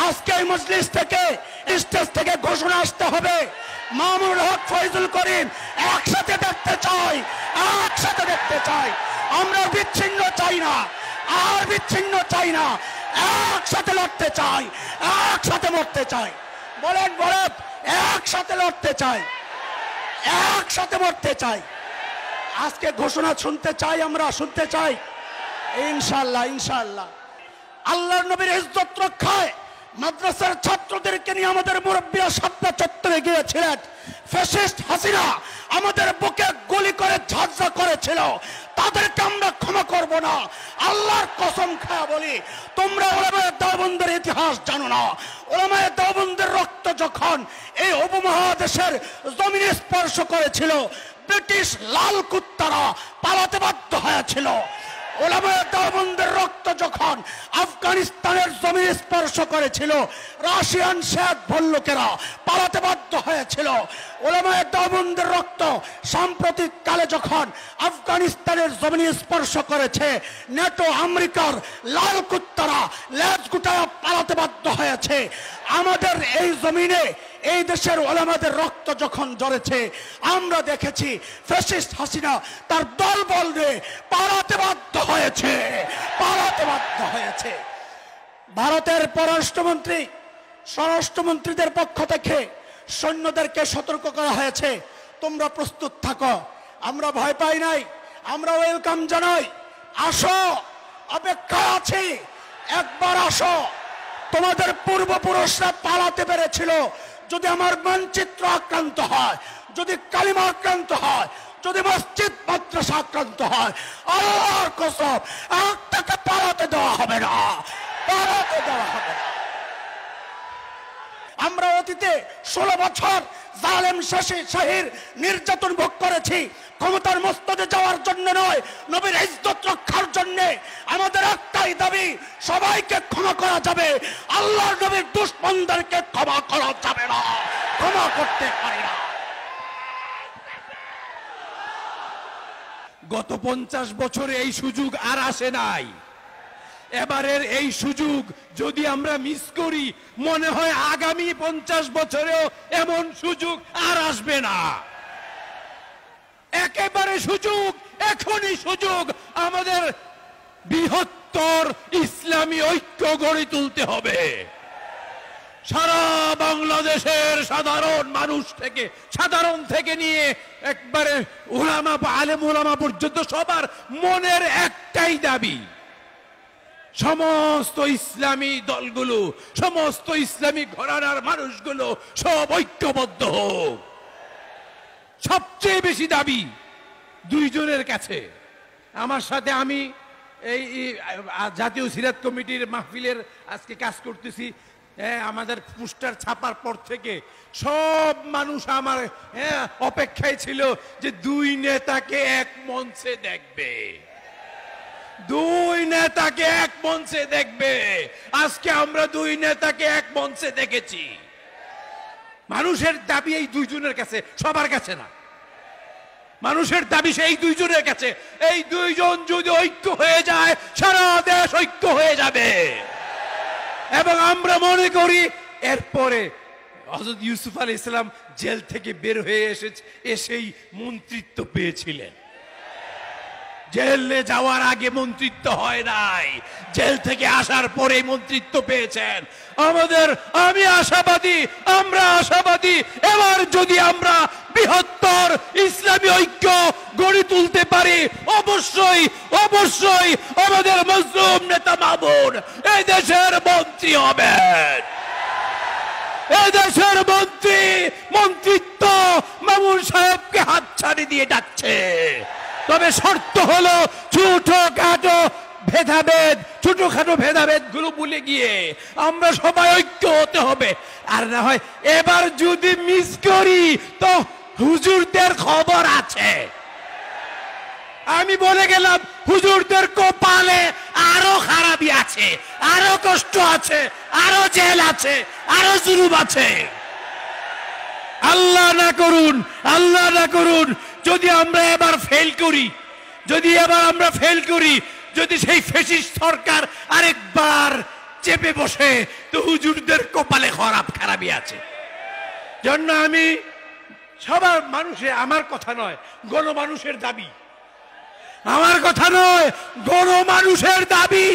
আজকে এই মজলিস থেকে, স্টেজ থেকে ঘোষণা আসতে হবে, মামুনুল হক, ফয়জুল করিম একসাথে দেখতে চাই, একসাথে দেখতে চাই। আমরা বিচ্ছিন্ন চাই না, আর বিচ্ছিন্ন চাই না, একসাথে লড়তে চাই, একসাথে মরতে চাই। বলেন বলেন, একসাথে লড়তে চাই, একসাথে মরতে চাই। আজকে ঘোষণা শুনতে চাই, আমরা শুনতে চাই ইনশাআল্লাহ, ইনশাআল্লাহ। আল্লাহর নবীর ইজ্জত রক্ষায় মাদ্রাসার ছাত্রদেরকে নিয়ে আমাদের মুরব্বীরা শাপলা চত্বরে গিয়েছিলেন। ফ্যাসিস্ট হাসিনা আমাদের বুকে গুলি করে ঝাঁঝরা করেছিল, তাদেরকে আমরা ক্ষমা করব না। আল্লাহর কসম খায়া বলি, তোমরা উলামায়ে দেওবন্দের ইতিহাস জানো না। উলামায়ে দেওবন্দের রক্ত যখন এই উপমহাদেশের জমিনে স্পর্শ করেছিল, ব্রিটিশ লাল কুত্তারা পালাতে বাধ্য হয়েছিল। উলামায়ে দেওবন্দের রক্ত যখন আফগানিস্তানের জমিনে স্পর্শ করেছিল, রাশিয়ান শেখ ভল্লুকেরা পালাতে বাধ্য হয়েছিল। উলামায়ে দেওবন্দের রক্ত সাম্প্রতিক কালে যখন আফগানিস্তানের জমিনে স্পর্শ করেছে, নেটো আমেরিকার লাল কুত্তারা লেজ গুটায় পালাতে বাধ্য হয়েছে। আমাদের এই জমিনে এই দেশের ওলামাদের রক্ত যখন ঝরেছে, আমরা দেখেছি ফ্যাসিস্ট হাসিনা তার দলবল নিয়ে পালাতে বাধ্য হয়েছে, পালাতে বাধ্য হয়েছে। ভারতের পররাষ্ট্রমন্ত্রী, স্বরাষ্ট্রমন্ত্রীদের পক্ষ থেকে সৈন্যদেরকে সতর্ক করা হয়েছে, তোমরা প্রস্তুত থাকো। আমরা ভয় পাই নাই, আমরা ওয়েলকাম জানাই। আসো, অপেক্ষা আছি, একবার আসো। তোমাদের পূর্বপুরুষরা পালাতে পেরেছিল। যদি আমার মানচিত্র আক্রান্ত হয়, যদি কালিমা আক্রান্ত হয়, যদি মসজিদ মাদ্রাসা আক্রান্ত হয়, আল্লাহর কসম একটাকে পালাতে দেওয়া হবে না, পালাতে দেওয়া হবে না। আমরা অতীতে 16 বছর জালেম শাহীর নির্যাতন ভোগ করেছি, ক্ষমতার মস্তদে যাওয়ার জন্য নয়, নবীর ইজ্জত রক্ষার জন্য। আমাদের একটাই দাবি, সবাইকে ক্ষমা করা যাবে, আল্লাহর নবীর দুশমনদেরকে ক্ষমা করা যাবে না, ক্ষমা করতে পারি না। গত 50 বছরে এই সুযোগ আর আসে নাই। এবারের এই সুযোগ যদি আমরা মিস করি, মনে হয় আগামী 50 বছরেও এমন সুযোগ আর আসবে না। একেবারে সুযোগ, এখনই সুযোগ। আমাদের বৃহত্তর ইসলামী ঐক্য গড়ে তুলতে হবে। সারা বাংলাদেশের সাধারণ মানুষ থেকে, সাধারণ থেকে নিয়ে একবারে উলামা, আলেম উলামা পর্যন্ত সবার মনের একটাই দাবি, সমস্ত ইসলামী দলগুলো, সমস্ত ইসলামী ঘরানার মানুষগুলো সব ঐক্যবদ্ধ হোক। সবচেয়ে বেশি দাবি দুইজনের কাছে। আমার সাথে আমি এই জাতীয় সিরাত কমিটির মাহফিলের আজকে কাজ করতেছি। আমাদের পোস্টার ছাপার পর থেকে সব মানুষ আমার অপেক্ষায় ছিল যে দুই নেতাকে এক মঞ্চে দেখবে, দুই নেতাকে এক মঞ্চে দেখবে। আজকে আমরা দুই নেতাকে এক মঞ্চে দেখেছি। মানুষের দাবি এই দুইজনের কাছে, সবার কাছে না। মানুষের দাবি সেই দুইজনের কাছে। এই দুইজন যদি ঐক্য হয়ে যায়, সারা দেশ ঐক্য হয়ে যাবে। এবং আমরা মনে করি এরপরে হযরত ইউসুফ আলাইহিস সালাম জেল থেকে বের হয়ে এসেই মন্ত্রিত্ব পেয়েছিলেন। জেলে যাওয়ার আগে মন্ত্রিত্ব হয় নাই, জেল থেকে আসার পরে মন্ত্রিত্ব পেয়েছেন। আমি আশাবাদী, আমরা আশাবাদী, এবার যদি আমরা বৃহত্তর ইসলামী ঐক্য গড়ে তুলতে পারি, অবশ্যই অবশ্যই আমাদের মজলুম নেতা মামুন এই দেশের মন্ত্রী হবেন। এই দেশের মন্ত্রিত্ব মামুন সাহেবকে হাতছানি দিয়ে যাচ্ছে। তবে শর্ত হলো ছোটখাটো ভেদাভেদ গুলো ভুলে গিয়ে আমরা সবাই ঐক্য হতে হবে। আর না হয় এবার যদি মিস করি তো হুজুরদের খবর আছে। আমি বলে গেলাম, হুজুরদের কপালে আরো খারাপই আছে, আরো কষ্ট আছে, আরো জেল আছে, আরো জুলুম আছে। আল্লাহ না করুন, আল্লাহ না করুন, যদি আমরা এবার ফেল করি, যদি সেই ফ্যাসিস্ট সরকার আরেকবার চেপে বসে, তো হুজুরদের কপালে খারাপই আছে। জন্য আমি সবার মানুষের, আমার কথা নয়, গণমানুষের দাবি, আমার কথা নয়, গণমানুষের দাবি,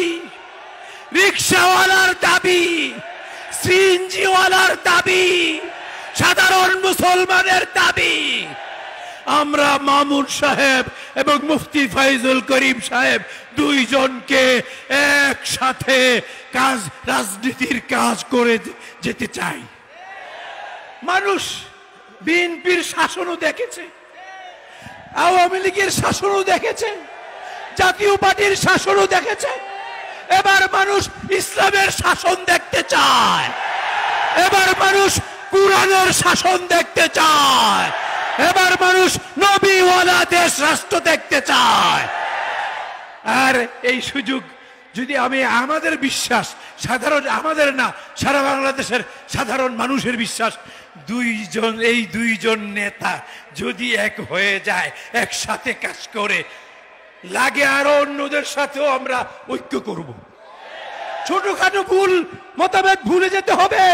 রিক্সাওয়ালার দাবি, সিএনজিওয়ালার দাবি, সাধারণ মুসলমানের দাবি, আমরা মামুন সাহেব এবং মুফতি ফাইজুল করিম সাহেব দুইজনকে একসাথে রাজনীতির কাজ করে যেতে চাই। মানুষ বিএনপির শাসনও দেখেছে, আওয়ামী লীগের শাসনও দেখেছে, জাতীয় পার্টির শাসনও দেখেছে। এবার মানুষ ইসলামের শাসন দেখতে চায়, এবার মানুষ কুরআনের শাসন দেখতে চায়, এবার মানুষ নবীওয়ালা দেশ রাষ্ট্র দেখতে চায়। আর এই সুযোগ যদি আমাদের বিশ্বাস, সাধারণ আমাদের না, সারা বাংলাদেশের সাধারণ মানুষের বিশ্বাস, এই দুইজন নেতা যদি এক হয়ে যায়, একসাথে কাজ করে, লাগে আরো অন্যদের সাথেও আমরা ঐক্য করব। ছোটখাটো মতভেদ ভুলে যেতে হবে,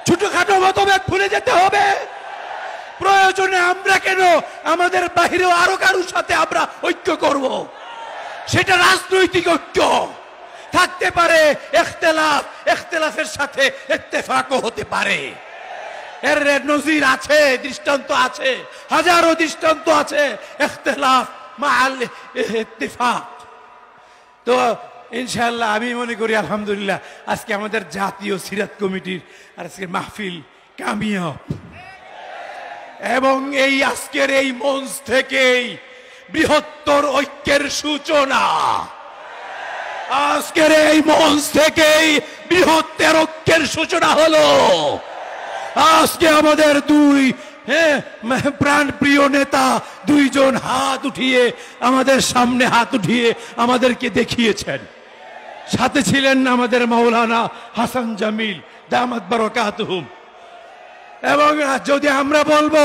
ছোটখাটো মতভেদ ভুলে যেতে হবে। প্রয়োজনে আমরা কেন, আমাদের বাহিরেও আরো কারোর সাথে আমরা ঐক্য করব। সেটা রাজনৈতিক ঐক্য থাকতে পারে, ইখতিলাফের সাথে ইত্তেফাকও হতে পারে। এর নজির আছে, দৃষ্টান্ত আছে, হাজারো দৃষ্টান্ত আছে ইখতিলাফ মাআল ইত্তেফাক। তো ইনশাআল্লাহ আমি মনে করি আলহামদুলিল্লাহ আজকে আমাদের জাতীয় সিরাত কমিটির আজকে মাহফিল কামিয়াব, এবং এই আজকের এই মঞ্চ থেকেই বৃহত্তর ঐক্যের সূচনা। আজকের এই মঞ্চ থেকেই বৃহত্তর ঐক্যের সূচনা হলো। আজকে আমাদের দুই প্রাণ প্রিয় নেতা দুইজন হাত উঠিয়ে, আমাদের সামনে হাত উঠিয়ে আমাদেরকে দেখিয়েছেন। সাথে ছিলেন আমাদের মাওলানা হাসান জামিল দামাত বারাকাতুহুম। এবং যদি আমরা বলবো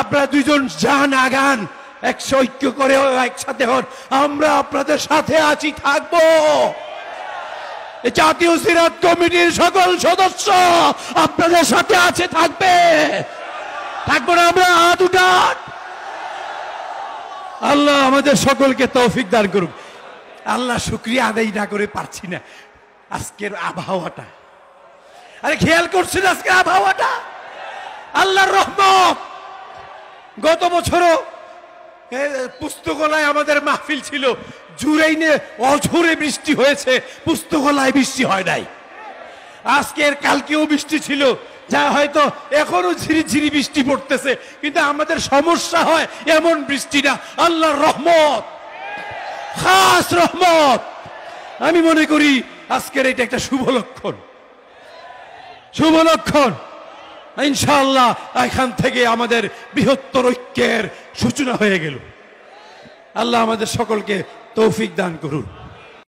আপনারা দুইজন যান আগান, ঐক্য করে একসাথে হন, আমরা আপনাদের সাথে আছি, থাকবো। জাতীয় সিরাত কমিটির সকল সদস্য আপনাদের সাথে আছে, থাকবে, থাকবো না আমরা। হাত উঠান। আল্লাহ আমাদের সকলকে তৌফিক দান করুক। আল্লাহ শুকরিয়া আদায় না করে পারছি না। আজকের আবহাওয়াটা, আরে খেয়াল করছেন আজকের আবহাওয়াটা? আল্লাহর রহমত। গত বছরও পুস্তকলায় আমাদের মাহফিল ছিল, জুরাইনে অঝোরে বৃষ্টি হয়েছে, পুস্তকলায় বৃষ্টি হয় নাই। আজকের কালকেও বৃষ্টি ছিল, যা হয়তো এখনো ঝিরিঝিরি বৃষ্টি পড়তেছে, কিন্তু আমাদের সমস্যা হয় এমন বৃষ্টি না। আল্লাহর রহমত, খাস রহমত। আমি মনে করি আজকের এটা একটা শুভ লক্ষণ, শুভ লক্ষণ। ইনশাআল্লাহ এখান থেকে আমাদের বৃহত্তর ঐক্যের সূচনা হয়ে গেল। আল্লাহ আমাদের সকলকে তৌফিক দান করুন।